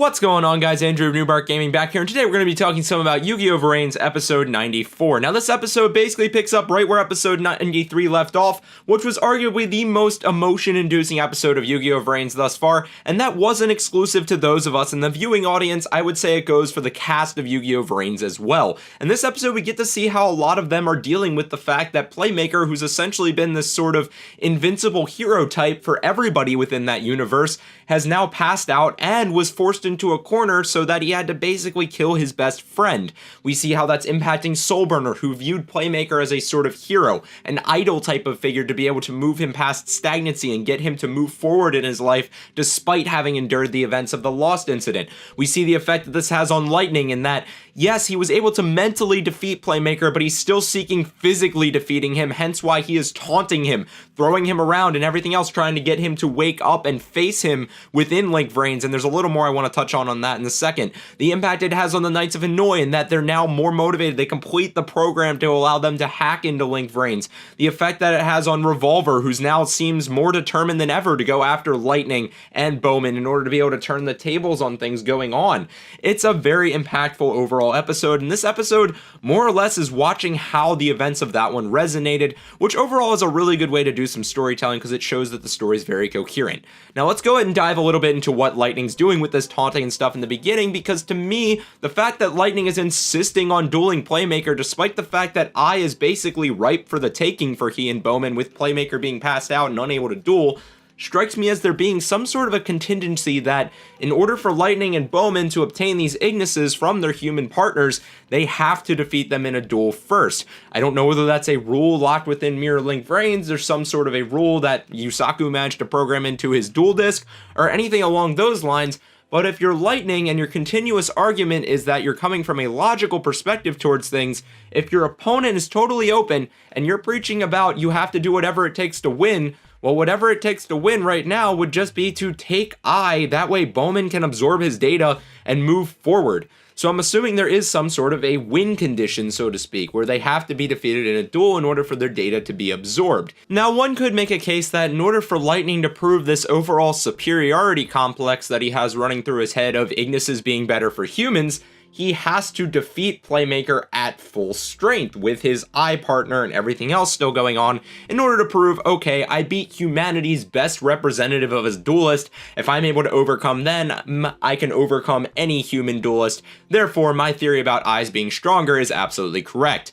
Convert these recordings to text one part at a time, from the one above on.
What's going on, guys? Andrew of Newbark Gaming back here, and today we're going to be talking some about Yu-Gi-Oh! Vrains episode 94. Now, this episode basically picks up right where episode 93 left off, which was arguably the most emotion-inducing episode of Yu-Gi-Oh! Vrains thus far, and that wasn't exclusive to those of us in the viewing audience. I would say it goes for the cast of Yu-Gi-Oh! Vrains as well. In this episode, we get to see how a lot of them are dealing with the fact that Playmaker, who's essentially been this sort of invincible hero type for everybody within that universe, has now passed out and was forced into a corner so that he had to basically kill his best friend. We see how that's impacting Soulburner, who viewed Playmaker as a sort of hero, an idol type of figure to be able to move him past stagnancy and get him to move forward in his life despite having endured the events of the Lost incident. We see the effect that this has on Lightning in that, yes, he was able to mentally defeat Playmaker, but he's still seeking physically defeating him, hence why he is taunting him, throwing him around and everything else, trying to get him to wake up and face him within Link Vrains, and there's a little more I want to touch on that in a second. The impact it has on the Knights of Hanoi in that they're now more motivated, they complete the program to allow them to hack into Link Vrains. The effect that it has on Revolver, who's now seems more determined than ever to go after Lightning and Bowman in order to be able to turn the tables on things going on. It's a very impactful overall episode, and this episode more or less is watching how the events of that one resonated, which overall is a really good way to do some storytelling because it shows that the story is very coherent. Now let's go ahead and dive a little bit into what Lightning's doing with this taunting and stuff in the beginning, because to me, the fact that Lightning is insisting on dueling Playmaker despite the fact that I is basically ripe for the taking for he and Bowman, with Playmaker being passed out and unable to duel, strikes me as there being some sort of a contingency that in order for Lightning and Bowman to obtain these Ignises from their human partners, they have to defeat them in a duel first. I don't know whether that's a rule locked within Mirror Link Vrains, there's some sort of a rule that Yusaku managed to program into his duel disk, or anything along those lines. But if you're Lightning and your continuous argument is that you're coming from a logical perspective towards things, if your opponent is totally open and you're preaching about you have to do whatever it takes to win, well, whatever it takes to win right now would just be to take I, that way Bowman can absorb his data and move forward. So I'm assuming there is some sort of a win condition, so to speak, where they have to be defeated in a duel in order for their data to be absorbed. Now, one could make a case that in order for Lightning to prove this overall superiority complex that he has running through his head of Ignises being better for humans, he has to defeat Playmaker at full strength with his eye partner and everything else still going on in order to prove, okay, I beat humanity's best representative of his duelist. If I'm able to overcome then, I can overcome any human duelist. Therefore, my theory about eyes being stronger is absolutely correct.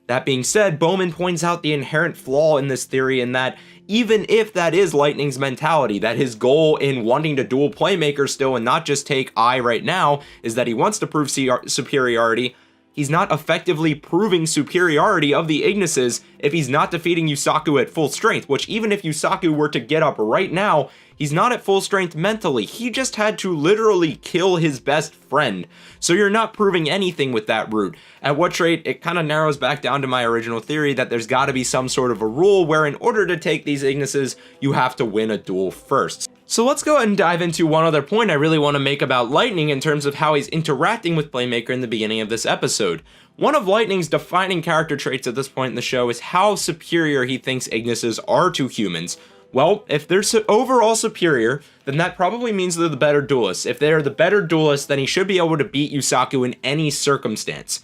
That being said, Bowman points out the inherent flaw in this theory in that even if that is Lightning's mentality, that his goal in wanting to duel Playmaker still and not just take I right now is that he wants to prove superiority, he's not effectively proving superiority of the Ignises if he's not defeating Yusaku at full strength, which even if Yusaku were to get up right now, he's not at full strength mentally. He just had to literally kill his best friend. So you're not proving anything with that route. At which rate, it kind of narrows back down to my original theory that there's got to be some sort of a rule where in order to take these Ignises, you have to win a duel first. So let's go ahead and dive into one other point I really want to make about Lightning in terms of how he's interacting with Playmaker in the beginning of this episode. One of Lightning's defining character traits at this point in the show is how superior he thinks Ignises are to humans. Well, if they're overall superior, then that probably means they're the better duelists. If they're the better duelists, then he should be able to beat Yusaku in any circumstance.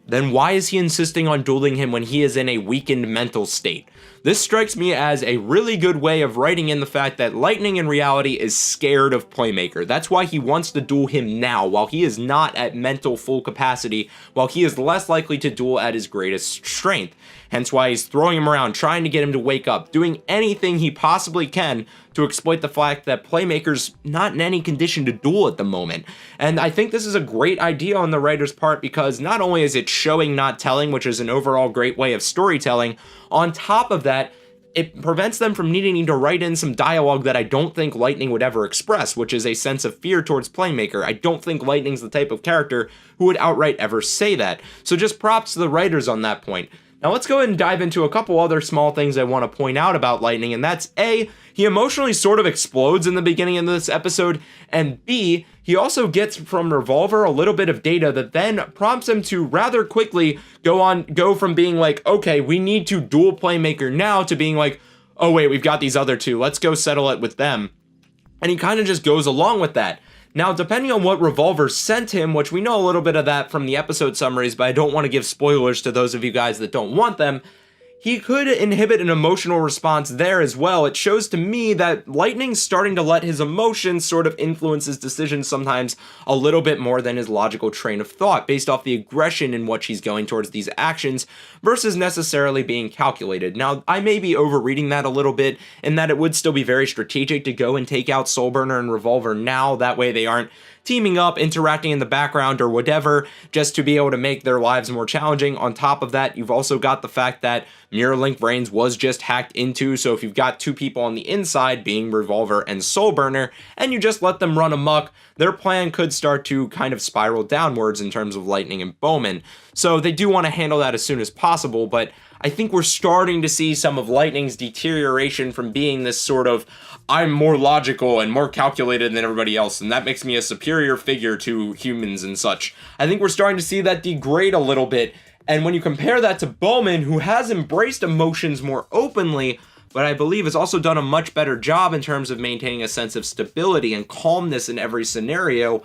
Then why is he insisting on dueling him when he is in a weakened mental state? This strikes me as a really good way of writing in the fact that Lightning in reality is scared of Playmaker. That's why he wants to duel him now, while he is not at mental full capacity, while he is less likely to duel at his greatest strength. Hence why he's throwing him around, trying to get him to wake up, doing anything he possibly can to exploit the fact that Playmaker's not in any condition to duel at the moment. And I think this is a great idea on the writer's part because not only is it showing not telling, which is an overall great way of storytelling, on top of that, it prevents them from needing to write in some dialogue that I don't think Lightning would ever express, which is a sense of fear towards Playmaker. I don't think Lightning's the type of character who would outright ever say that. So just props to the writers on that point. Now let's go ahead and dive into a couple other small things I want to point out about Lightning, and that's A, he emotionally sort of explodes in the beginning of this episode, and B, he also gets from Revolver a little bit of data that then prompts him to rather quickly go from being like, okay, we need to duel Playmaker now, to being like, oh wait, we've got these other two, let's go settle it with them. And he kind of just goes along with that. Now, depending on what Revolver sent him, which we know a little bit of that from the episode summaries, but I don't want to give spoilers to those of you guys that don't want them, he could inhibit an emotional response there as well. It shows to me that Lightning's starting to let his emotions sort of influence his decisions sometimes a little bit more than his logical train of thought, based off the aggression in what she's going towards these actions versus necessarily being calculated. Now, I may be overreading that a little bit, in that it would still be very strategic to go and take out Soulburner and Revolver now. That way they aren't teaming up, interacting in the background or whatever, just to be able to make their lives more challenging. On top of that, you've also got the fact that Mirror Link Vrains was just hacked into, so if you've got two people on the inside, being Revolver and Soulburner, and you just let them run amok, their plan could start to kind of spiral downwards in terms of Lightning and Bowman. So they do want to handle that as soon as possible, but I think we're starting to see some of Lightning's deterioration from being this sort of, I'm more logical and more calculated than everybody else, and that makes me a superior figure to humans and such. I think we're starting to see that degrade a little bit, and when you compare that to Bowman, who has embraced emotions more openly, but I believe has also done a much better job in terms of maintaining a sense of stability and calmness in every scenario,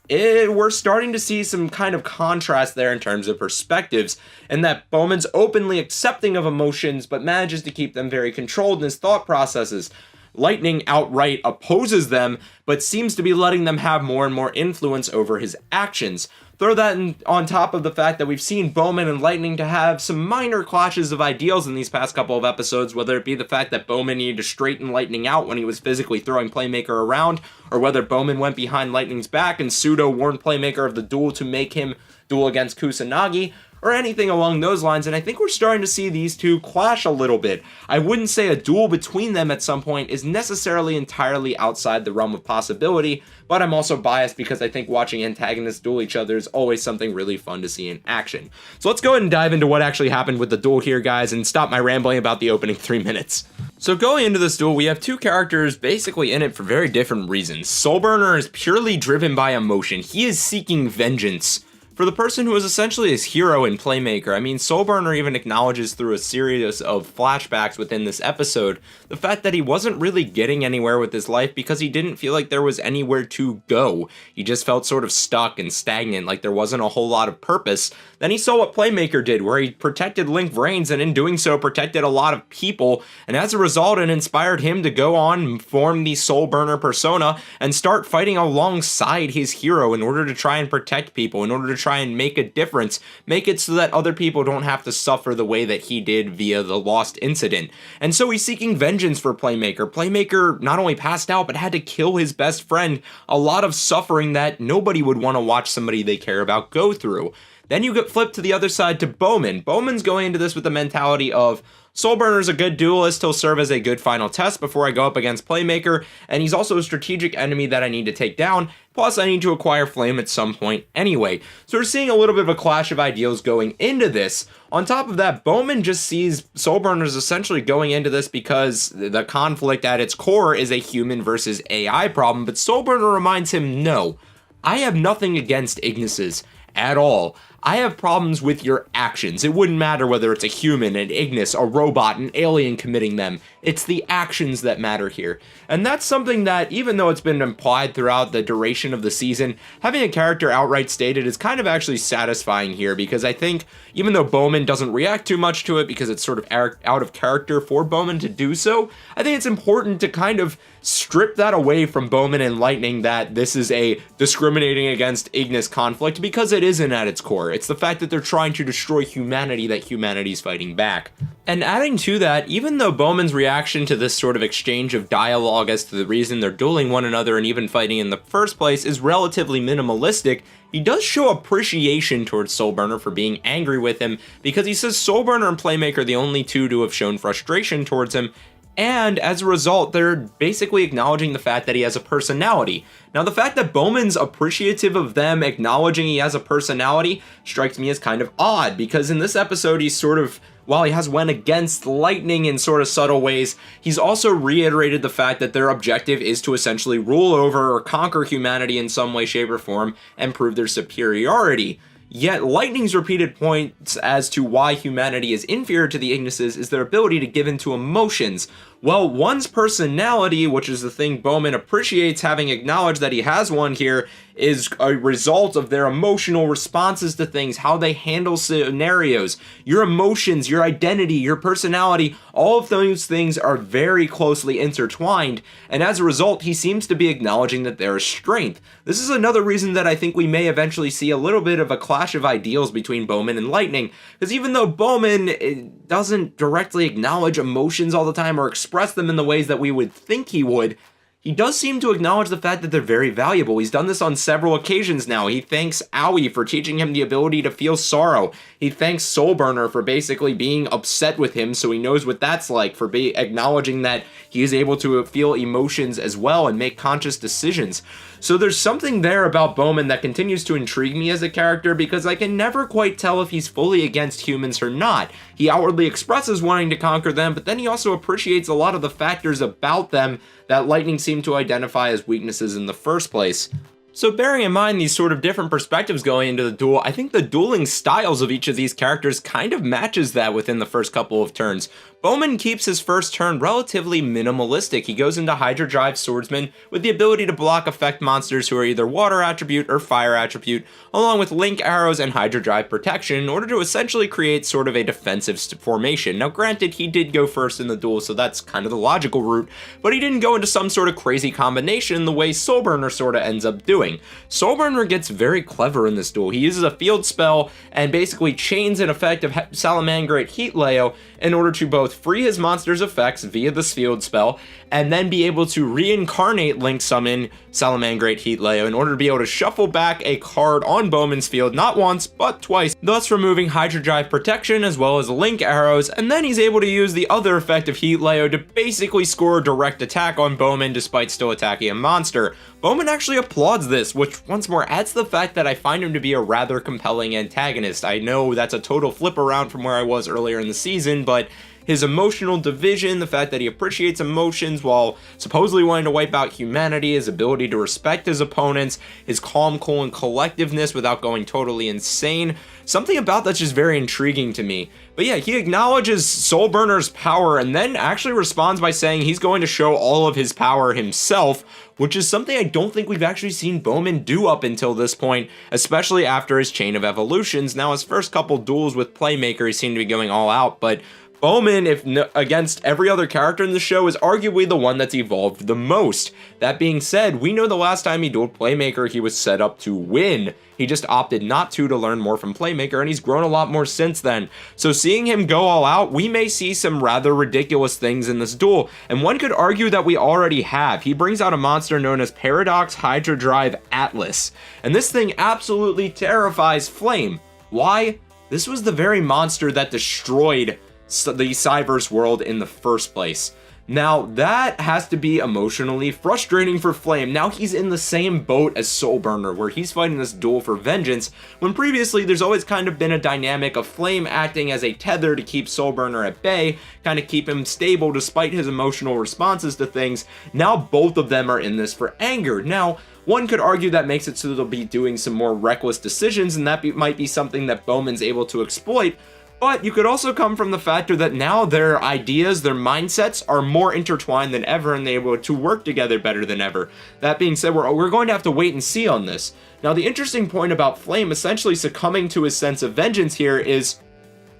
we're starting to see some kind of contrast there in terms of perspectives, and that Bowman's openly accepting of emotions, but manages to keep them very controlled in his thought processes. Lightning outright opposes them, but seems to be letting them have more and more influence over his actions. Throw that on top of the fact that we've seen Bowman and Lightning to have some minor clashes of ideals in these past couple of episodes, whether it be the fact that Bowman needed to straighten Lightning out when he was physically throwing Playmaker around, or whether Bowman went behind Lightning's back and pseudo-warned Playmaker of the duel to make him duel against Kusanagi, or anything along those lines, and I think we're starting to see these two clash a little bit. I wouldn't say a duel between them at some point is necessarily entirely outside the realm of possibility, but I'm also biased because I think watching antagonists duel each other is always something really fun to see in action. So let's go ahead and dive into what actually happened with the duel here, guys, and stop my rambling about the opening 3 minutes. So going into this duel, we have two characters basically in it for very different reasons. Soulburner is purely driven by emotion. He is seeking vengeance for the person who was essentially his hero in Playmaker. I mean, Soulburner even acknowledges through a series of flashbacks within this episode the fact that he wasn't really getting anywhere with his life because he didn't feel like there was anywhere to go. He just felt sort of stuck and stagnant, like there wasn't a whole lot of purpose. Then he saw what Playmaker did, where he protected Link Vrains, and in doing so protected a lot of people, and as a result it inspired him to go on and form the Soulburner persona and start fighting alongside his hero in order to try and protect people, in order to try and make a difference, make it so that other people don't have to suffer the way that he did via the Lost incident. And so he's seeking vengeance for Playmaker. Playmaker not only passed out, but had to kill his best friend, a lot of suffering that nobody would want to watch somebody they care about go through. Then you get flipped to the other side to Bowman. Bowman's going into this with the mentality of, Soulburner's a good duelist, he'll serve as a good final test before I go up against Playmaker, and he's also a strategic enemy that I need to take down, plus I need to acquire Flame at some point anyway. So we're seeing a little bit of a clash of ideals going into this. On top of that, Bowman just sees Soulburner's essentially going into this because the conflict at its core is a human versus AI problem, but Soulburner reminds him, no, I have nothing against Ignis's at all. I have problems with your actions. It wouldn't matter whether it's a human, an Ignis, a robot, an alien committing them. It's the actions that matter here. And that's something that, even though it's been implied throughout the duration of the season, having a character outright stated is kind of actually satisfying here, because I think, even though Bowman doesn't react too much to it because it's sort of out of character for Bowman to do so, I think it's important to kind of strip that away from Bowman and Lightning, that this is a discriminating against Ignis conflict, because it isn't at its core. It's the fact that they're trying to destroy humanity, that humanity's fighting back. And adding to that, even though Bowman's reaction to this sort of exchange of dialogue as to the reason they're dueling one another and even fighting in the first place is relatively minimalistic, he does show appreciation towards Soulburner for being angry with him, because he says Soulburner and Playmaker are the only two to have shown frustration towards him, and as a result, they're basically acknowledging the fact that he has a personality. Now, the fact that Bowman's appreciative of them acknowledging he has a personality strikes me as kind of odd, because in this episode, he's sort of, while he has went against Lightning in sort of subtle ways, he's also reiterated the fact that their objective is to essentially rule over or conquer humanity in some way, shape, or form and prove their superiority. Yet Lightning's repeated points as to why humanity is inferior to the Ignises is their ability to give into emotions, Well, one's personality, which is the thing Bowman appreciates having acknowledged that he has one here, is a result of their emotional responses to things, how they handle scenarios. Your emotions, your identity, your personality, all of those things are very closely intertwined, and as a result, he seems to be acknowledging that there is strength. This is another reason that I think we may eventually see a little bit of a clash of ideals between Bowman and Lightning, because even though Bowman doesn't directly acknowledge emotions all the time or express them in the ways that we would think he would, he does seem to acknowledge the fact that they're very valuable. He's done this on several occasions now. He thanks Aoi for teaching him the ability to feel sorrow. He thanks Soulburner for basically being upset with him so he knows what that's like, for acknowledging that he is able to feel emotions as well and make conscious decisions. So there's something there about Bowman that continues to intrigue me as a character, because I can never quite tell if he's fully against humans or not. He outwardly expresses wanting to conquer them, but then he also appreciates a lot of the factors about them that Lightning seemed to identify as weaknesses in the first place. So bearing in mind these sort of different perspectives going into the duel, I think the dueling styles of each of these characters kind of matches that within the first couple of turns. Bowman keeps his first turn relatively minimalistic. He goes into Hydra Drive Swordsman with the ability to block effect monsters who are either water attribute or fire attribute, along with Link Arrows and Hydra Drive Protection in order to essentially create sort of a defensive formation. Now granted, he did go first in the duel, so that's kind of the logical route, but he didn't go into some sort of crazy combination the way Soulburner sort of ends up doing. Soulburner gets very clever in this duel. He uses a field spell and basically chains an effect of Salamangreat Heat Leo in order to both free his monster's effects via this field spell, and then be able to reincarnate Link Summon Salamangreat Heat Leo in order to be able to shuffle back a card on Bowman's field not once, but twice, thus removing Hydra Drive Protection as well as Link Arrows, and then he's able to use the other effect of Heat Leo to basically score a direct attack on Bowman despite still attacking a monster. Bowman actually applauds this, which once more adds to the fact that I find him to be a rather compelling antagonist. I know that's a total flip around from where I was earlier in the season, but his emotional division, the fact that he appreciates emotions while supposedly wanting to wipe out humanity, his ability to respect his opponents, his calm, cool, and collectiveness without going totally insane. Something about that's just very intriguing to me. But yeah, he acknowledges Soulburner's power and then actually responds by saying he's going to show all of his power himself, which is something I don't think we've actually seen Bowman do up until this point, especially after his chain of evolutions. Now, his first couple duels with Playmaker, he seemed to be going all out, but Bowman, against every other character in the show, is arguably the one that's evolved the most. That being said, we know the last time he dueled Playmaker, he was set up to win. He just opted not to learn more from Playmaker, and he's grown a lot more since then. So seeing him go all out, we may see some rather ridiculous things in this duel, and one could argue that we already have. He brings out a monster known as Paradox Hydra Drive Atlas, and this thing absolutely terrifies Flame. Why? This was the very monster that destroyed the Cyberse world in the first place. Now, that has to be emotionally frustrating for Flame. Now he's in the same boat as Soulburner, where he's fighting this duel for vengeance, when previously there's always kind of been a dynamic of Flame acting as a tether to keep Soulburner at bay, kind of keep him stable despite his emotional responses to things. Now both of them are in this for anger. Now, one could argue that makes it so they'll be doing some more reckless decisions, and that might be something that Bowman's able to exploit. But you could also come from the factor that now their ideas, their mindsets are more intertwined than ever, and they're able to work together better than ever. That being said, we're going to have to wait and see on this. Now, the interesting point about Flame essentially succumbing to his sense of vengeance here is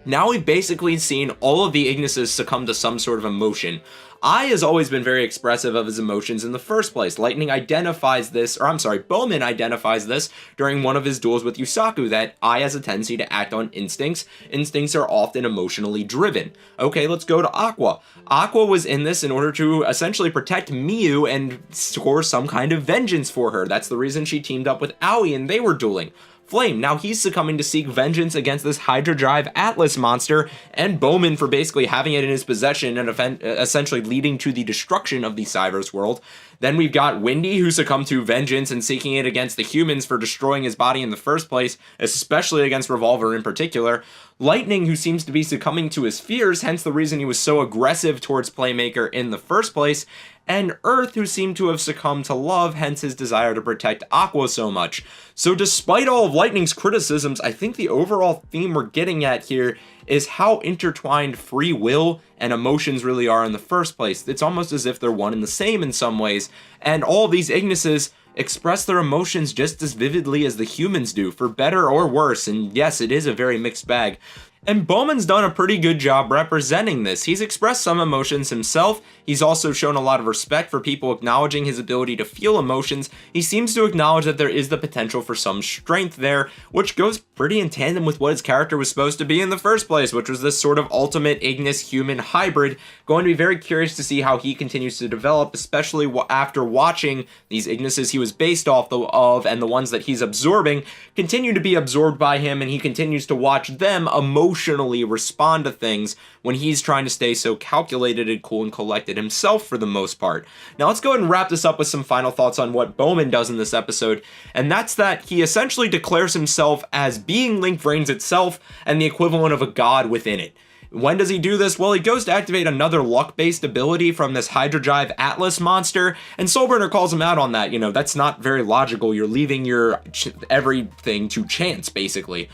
now we've basically seen all of the Ignises succumb to some sort of emotion. Ai has always been very expressive of his emotions in the first place. Bowman identifies this during one of his duels with Yusaku, that Ai has a tendency to act on instincts. Instincts are often emotionally driven. Okay, let's go to Aqua. Aqua was in this in order to essentially protect Miyu and score some kind of vengeance for her. That's the reason she teamed up with Aoi and they were dueling. Flame, now he's succumbing to seek vengeance against this Hydra Drive Atlas monster, and Bowman for basically having it in his possession and essentially leading to the destruction of the Cyberse world. Then we've got Windy, who succumbed to vengeance and seeking it against the humans for destroying his body in the first place, especially against Revolver in particular. Lightning, who seems to be succumbing to his fears, hence the reason he was so aggressive towards Playmaker in the first place. And Earth, who seemed to have succumbed to love, hence his desire to protect Aqua so much. So despite all of Lightning's criticisms, I think the overall theme we're getting at here is how intertwined free will and emotions really are in the first place. It's almost as if they're one and the same in some ways, and all these Ignises express their emotions just as vividly as the humans do, for better or worse, and yes, it is a very mixed bag. And Bowman's done a pretty good job representing this. He's expressed some emotions himself. He's also shown a lot of respect for people acknowledging his ability to feel emotions. He seems to acknowledge that there is the potential for some strength there, which goes pretty in tandem with what his character was supposed to be in the first place, which was this sort of ultimate Ignis human hybrid. Going to be very curious to see how he continues to develop, especially after watching these Ignises he was based off of and the ones that he's absorbing continue to be absorbed by him, and he continues to watch them emotionally respond to things when he's trying to stay so calculated and cool and collected himself for the most part. Now let's go ahead and wrap this up with some final thoughts on what Bowman does in this episode, and that's that he essentially declares himself as being Link Vrains itself and the equivalent of a god within it. When does he do this? Well, he goes to activate another luck-based ability from this Hydrojive Atlas monster, and Soulburner calls him out on that. You know, that's not very logical. You're leaving your everything to chance, basically.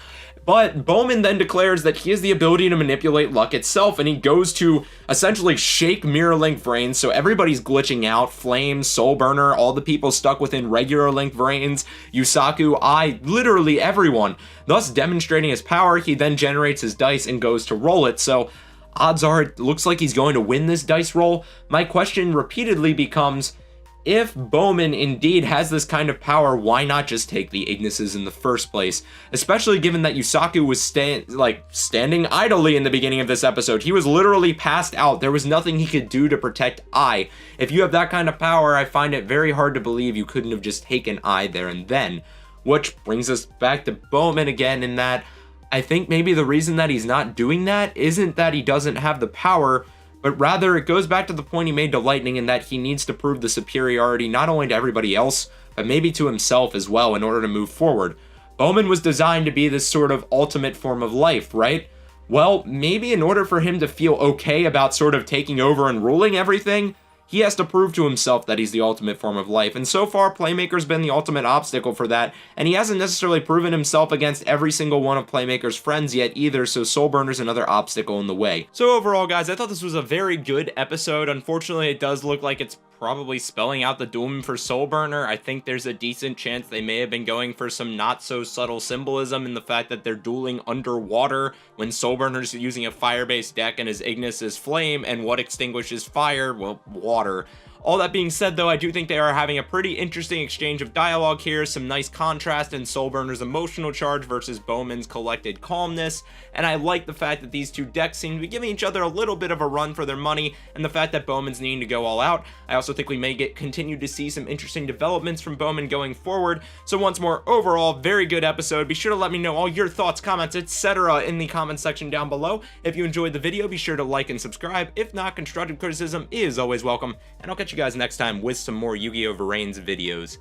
But Bowman then declares that he has the ability to manipulate luck itself, and he goes to essentially shake Mirror Link Vrains, so everybody's glitching out. Flames, Soulburner, all the people stuck within regular Link Vrains, Yusaku, literally everyone. Thus demonstrating his power, he then generates his dice and goes to roll it, so odds are it looks like he's going to win this dice roll. My question repeatedly becomes, if Bowman indeed has this kind of power, why not just take the Ignises in the first place? Especially given that Yusaku was standing idly in the beginning of this episode. He was literally passed out. There was nothing he could do to protect Ai. If you have that kind of power, I find it very hard to believe you couldn't have just taken Ai there and then. Which brings us back to Bowman again, in that I think maybe the reason that he's not doing that isn't that he doesn't have the power, but rather it goes back to the point he made to Lightning, in that he needs to prove the superiority not only to everybody else, but maybe to himself as well in order to move forward. Bowman was designed to be this sort of ultimate form of life, right? Well, maybe in order for him to feel okay about sort of taking over and ruling everything, he has to prove to himself that he's the ultimate form of life, and so far Playmaker's been the ultimate obstacle for that, and he hasn't necessarily proven himself against every single one of Playmaker's friends yet either, so Soulburner's another obstacle in the way. So overall, guys, I thought this was a very good episode. Unfortunately, it does look like it's probably spelling out the doom for Soulburner. I think there's a decent chance they may have been going for some not so subtle symbolism in the fact that they're dueling underwater when Soulburner's using a fire-based deck and his Ignis is flame, and what extinguishes fire? Well, water. All that being said, though, I do think they are having a pretty interesting exchange of dialogue here, some nice contrast in Soulburner's emotional charge versus Bowman's collected calmness, and I like the fact that these two decks seem to be giving each other a little bit of a run for their money, and the fact that Bowman's needing to go all out. I also think we may continue to see some interesting developments from Bowman going forward. So once more, overall, very good episode. Be sure to let me know all your thoughts, comments, etc. in the comment section down below. If you enjoyed the video, be sure to like and subscribe. If not, constructive criticism is always welcome, and I'll catch you guys next time with some more Yu-Gi-Oh! Vrains videos.